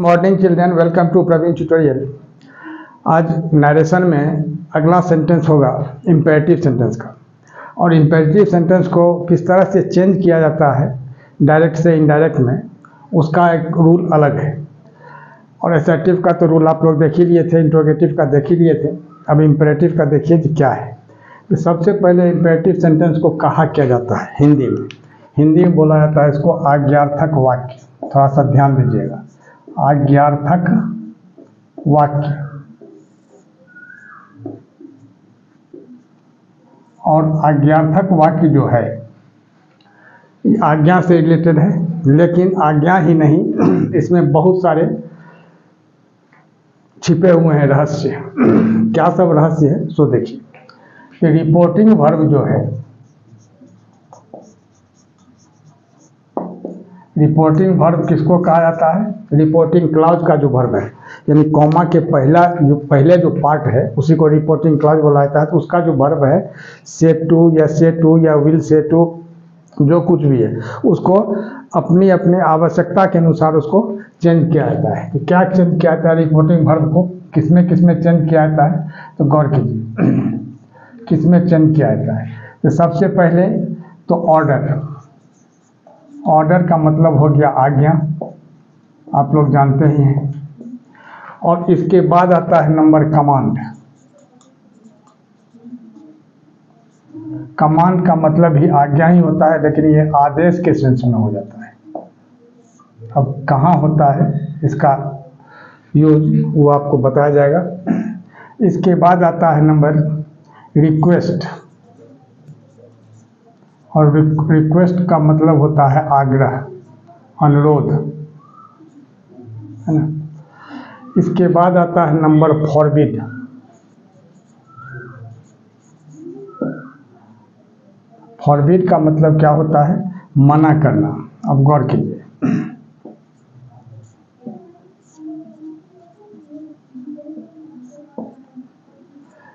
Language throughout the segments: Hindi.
Morning children, welcome to Praveen tutorial. आज नरेशन में अगला सेंटेंस होगा इम्पेरेटिव सेंटेंस का, और इम्पेरेटिव सेंटेंस को किस तरह से चेंज किया जाता है डायरेक्ट से इनडायरेक्ट में, उसका एक रूल अलग है। और असर्टिव का तो रूल आप लोग देख ही लिए थे, इंट्रोगेटिव का देख ही लिए थे। अब इम्पेरेटिव का देखिए कि क्या है। तो सबसे पहले इम्पेरेटिव सेंटेंस को कहा किया जाता है हिंदी में। हिंदी में बोला जाता है इसको आज्ञार्थक वाक्य। थोड़ा सा ध्यान दीजिएगा, आज्ञार्थक वाक्य। और आज्ञार्थक वाक्य जो है आज्ञा से रिलेटेड है, लेकिन आज्ञा ही नहीं, इसमें बहुत सारे छिपे हुए हैं रहस्य। क्या सब रहस्य है सो देखिए कि रिपोर्टिंग वर्ब जो है, रिपोर्टिंग वर्ब किसको कहा जाता है? रिपोर्टिंग क्लॉज का जो वर्ब है, यानी कॉमा के पहले जो पार्ट है उसी को रिपोर्टिंग क्लॉज बोला जाता है। तो उसका जो वर्ब है से टू या से टू या विल से टू, जो कुछ भी है उसको अपनी अपने आवश्यकता के अनुसार उसको चेंज किया जाता है। तो क्या चेंज किया जाता है रिपोर्टिंग वर्ब को? किसमें चेंज किया जाता है? तो गौर कीजिए किसमें चेंज किया जाता है। तो सबसे पहले तो ऑर्डर। ऑर्डर का मतलब हो गया आज्ञा, आप लोग जानते ही हैं। और इसके बाद आता है नंबर कमांड। कमांड का मतलब ही आज्ञा ही होता है, लेकिन ये आदेश के सेंस में हो जाता है। अब कहाँ होता है इसका यूज वो आपको बताया जाएगा। इसके बाद आता है नंबर रिक्वेस्ट। और रिक्वेस्ट का मतलब होता है आग्रह, अनुरोध, है ना। इसके बाद आता है नंबर फॉरबिड। फॉरबिड का मतलब क्या होता है? मना करना। अब गौर कीजिए,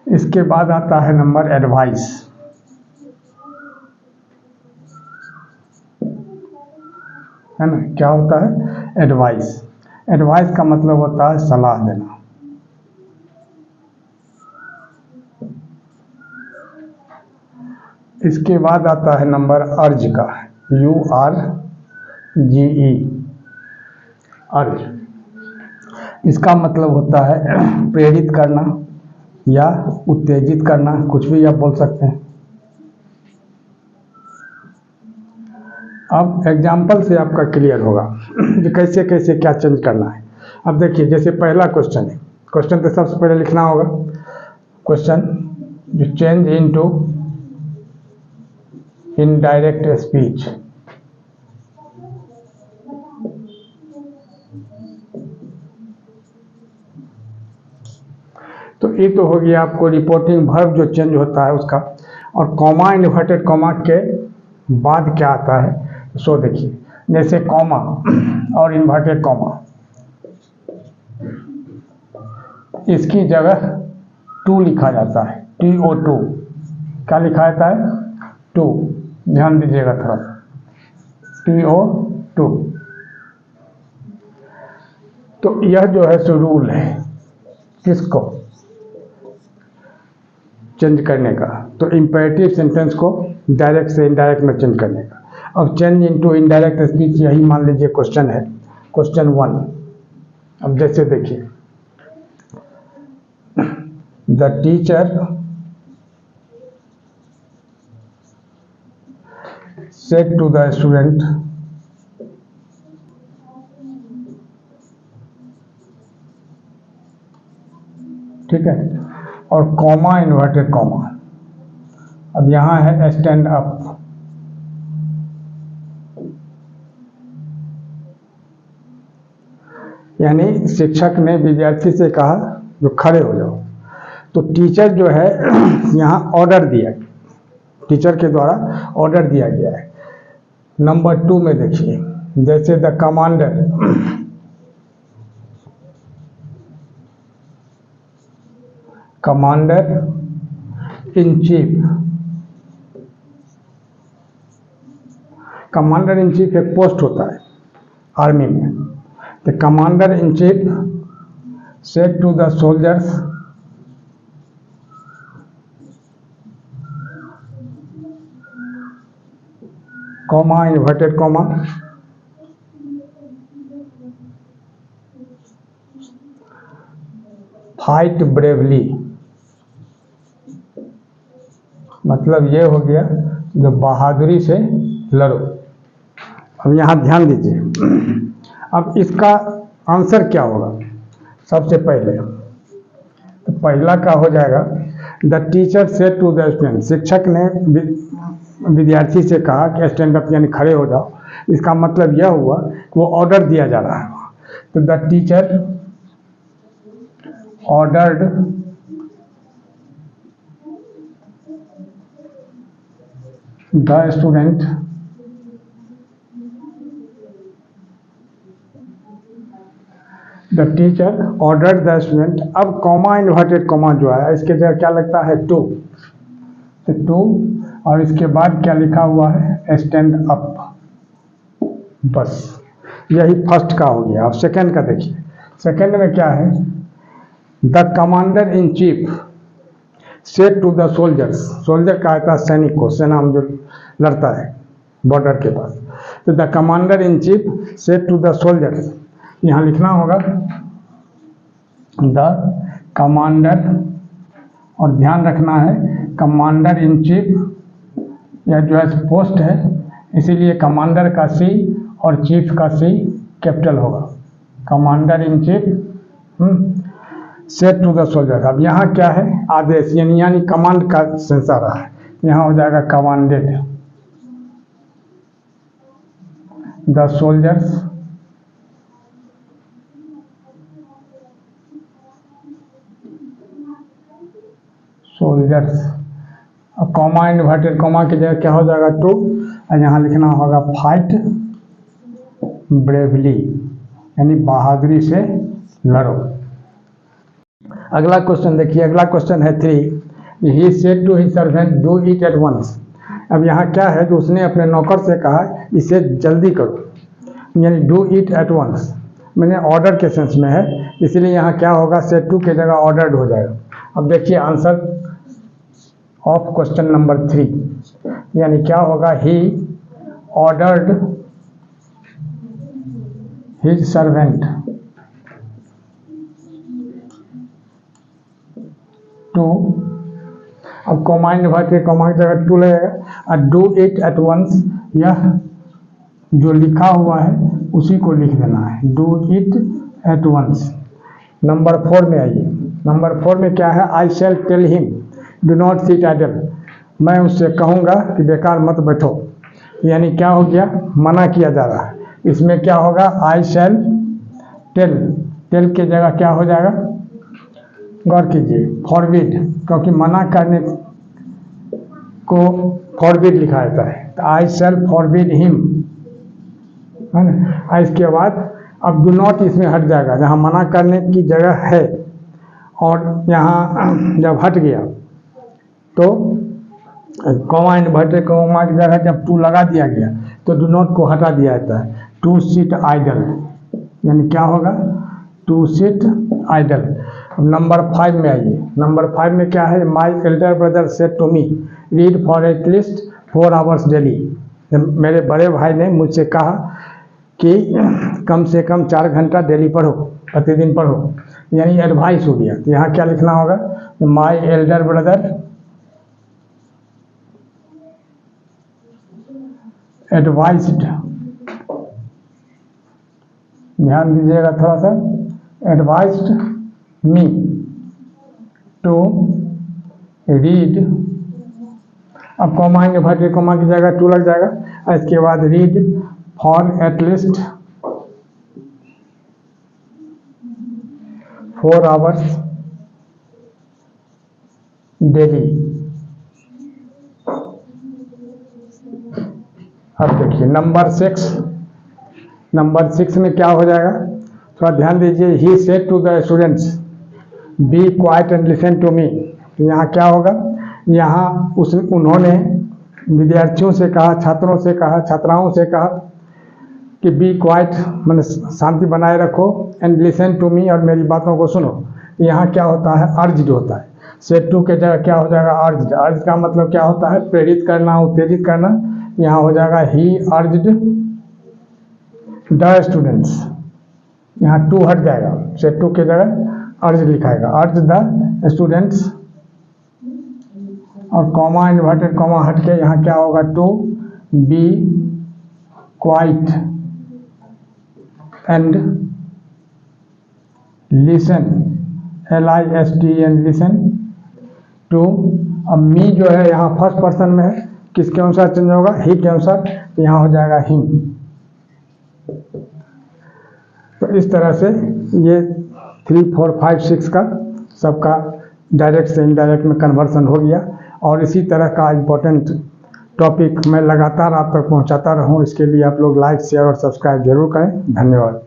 इसके बाद आता है नंबर एडवाइस। है ना, क्या होता है? एडवाइस। एडवाइस का मतलब होता है सलाह देना। इसके बाद आता है नंबर अर्ज का, URGE, अर्ज। इसका मतलब होता है प्रेरित करना या उत्तेजित करना, कुछ भी आप बोल सकते हैं। अब एग्जाम्पल से आपका क्लियर होगा कि कैसे कैसे क्या चेंज करना है। अब देखिए, जैसे पहला क्वेश्चन है, क्वेश्चन तो सबसे पहले लिखना होगा। क्वेश्चन जो चेंज इनटू इनडायरेक्ट स्पीच। तो ये तो हो गया आपको रिपोर्टिंग वर्ब जो चेंज होता है उसका। और कॉमा, इन्वर्टेड कॉमा के बाद क्या आता है सो देखिए। जैसे कॉमा और इन्वर्टेड कॉमा, इसकी जगह टू लिखा जाता है, TO2। क्या लिखा जाता है? टू। ध्यान दीजिएगा थोड़ा सा, TO2। तो यह जो है सो रूल है किसको चेंज करने का? तो इम्पेरेटिव सेंटेंस को डायरेक्ट से इनडायरेक्ट में चेंज करने का। अब चेंज इनटू इनडायरेक्ट स्पीच, यही मान लीजिए क्वेश्चन है, क्वेश्चन 1। अब जैसे देखिए, the teacher said to the student, ठीक है। और कॉमा, इन्वर्टेड कॉमा। अब यहां है स्टैंड अप। यानी शिक्षक ने विद्यार्थी से कहा जो खड़े हो जाओ। तो टीचर जो है यहाँ ऑर्डर दिया, टीचर के द्वारा ऑर्डर दिया गया है। नंबर 2 में देखिए, जैसे the commander, commander in chief. Commander in chief एक पोस्ट होता है आर्मी में। The commander in chief said to the soldiers comma inverted comma fight bravely, मतलब ये हो गया जो बहादुरी से लड़ो। अब यहाँ ध्यान दीजिए, अब इसका आंसर क्या होगा। सबसे पहले तो पहला का हो जाएगा the teacher said to the student, शिक्षक ने विद्यार्थी से कहा कि स्टैंड अप यानी खड़े हो जाओ। इसका मतलब यह हुआ कि वो ऑर्डर दिया जा रहा है। तो the teacher ordered the student the teacher ordered the student. अब कॉमा इन्वर्टेड कॉमा जो है इसके जगह क्या लगता है, टू, तो टू, और इसके बाद क्या लिखा हुआ है, स्टैंड अप। बस यही फर्स्ट का हो गया। अब सेकंड का देखिए, सेकंड में क्या है, the commander in chief said to the soldiers, soldier का आता है सैनिक को, सेना में जो लड़ता है बॉर्डर के पास। तो the commander in chief said to the soldiers, यहाँ लिखना होगा द कमांडर, और ध्यान रखना है कमांडर इन चीफ यह जो है पोस्ट है, इसीलिए कमांडर का सी और चीफ का सी कैपिटल होगा। Commander in chief said to the soldier. अब यहाँ क्या है, आदेश, यानी कमांड का सेंस आ रहा है। यहाँ हो जाएगा कमांडेड द सोल्जर्स सोल्जर्स। अब कॉमा इन्वर्टेड कॉमा की जगह क्या हो जाएगा, टू, और यहाँ लिखना होगा फाइट ब्रेवली, यानी बहादुरी से लड़ो। अगला क्वेश्चन देखिए, अगला क्वेश्चन है 3, he said to his servant do it at once. अब यहाँ क्या है, जो उसने अपने नौकर से कहा इसे जल्दी करो, यानी डू इट एट वंस, मैंने ऑर्डर के सेंस में है, इसलिए यहाँ क्या होगा, सेड टू की जगह ऑर्डर्ड हो जाएगा। अब देखिए आंसर ऑफ क्वेश्चन नंबर 3, यानी क्या होगा, he ordered his servant to, अब कॉमा इन्वर्टेड कॉमा की जगह टू लगेगा, और डू इट एट वंस, यह जो लिखा हुआ है उसी को लिख देना है, do it at once. Number 4 में आइए, नंबर 4 में क्या है, I shall tell him do not sit idle, मैं उससे कहूँगा कि बेकार मत बैठो, यानी क्या हो गया, मना किया जा रहा है। इसमें क्या होगा, आई शैल टेल, टेल की जगह क्या हो जाएगा, गौर कीजिए, फॉरबिड, क्योंकि मना करने को फॉरबिड लिखा जाता है, तो आई शैल फॉरबिड हिम, है ना। इसके बाद अब डू नॉट इसमें हट जाएगा, जहाँ मना करने की जगह है, और यहाँ जब हट गया तो कॉमा इन्वर्टेड कॉमा की जगह जब टू लगा दिया गया तो डू नॉट को हटा दिया जाता है, टू सिट आइडल, यानी क्या होगा, टू सिट आइडल। नंबर 5 में आइए, नंबर 5 में क्या है, my elder brother said to me read for at least 4 hours daily, मेरे बड़े भाई ने मुझसे कहा कि कम से कम 4 घंटा डेली पढ़ो, प्रतिदिन पढ़ो, यानी एडवाइस हो गया। तो यहाँ क्या लिखना होगा, माई एल्डर ब्रदर एडवाइस्ड, ध्यान दीजिएगा थोड़ा सा, एडवाइस्ड मी टू रीड, अब कॉमा इन्वर्टेड कॉमा की जगह टू लग जाएगा, और इसके बाद read for at least 4 hours daily. अब देखिए नंबर 6, नंबर 6 में क्या हो जाएगा, थोड़ा ध्यान दीजिए, he said to the students be quiet and listen to me, तो यहाँ क्या होगा, यहाँ उन्होंने विद्यार्थियों से कहा, छात्रों से कहा, छात्राओं से कहा कि बी क्वाइट, मैंने शांति बनाए रखो, एंड लिसन टू मी, और मेरी बातों को सुनो। यहाँ क्या होता है, अर्ज्ड होता है। सेड टू के जगह क्या हो जाएगा, अर्ज्ड। अर्ज का मतलब क्या होता है, प्रेरित करना, उत्तेजित करना। यहाँ हो जाएगा ही अर्ज्ड द स्टूडेंट्स, यहाँ टू हट जाएगा, सेड टू के जगह अर्ज लिखाएगा, अर्ज द स्टूडेंट्स, और कॉमा इन्वर्टेड कॉमा हट के यहाँ क्या होगा, to be quiet and listen, LISTEN, listen to. अब मी जो है यहाँ फर्स्ट पर्सन में है, किसके अनुसार चेंज होगा, ही के अनुसार, यहाँ हो जाएगा हिम। तो इस तरह से ये 3, 4, 5, 6 का सबका डायरेक्ट से इनडायरेक्ट में कन्वर्सन हो गया। और इसी तरह का इम्पोर्टेंट टॉपिक मैं लगातार आप तक पहुंचाता रहूं, इसके लिए आप लोग लाइक, शेयर और सब्सक्राइब जरूर करें। धन्यवाद।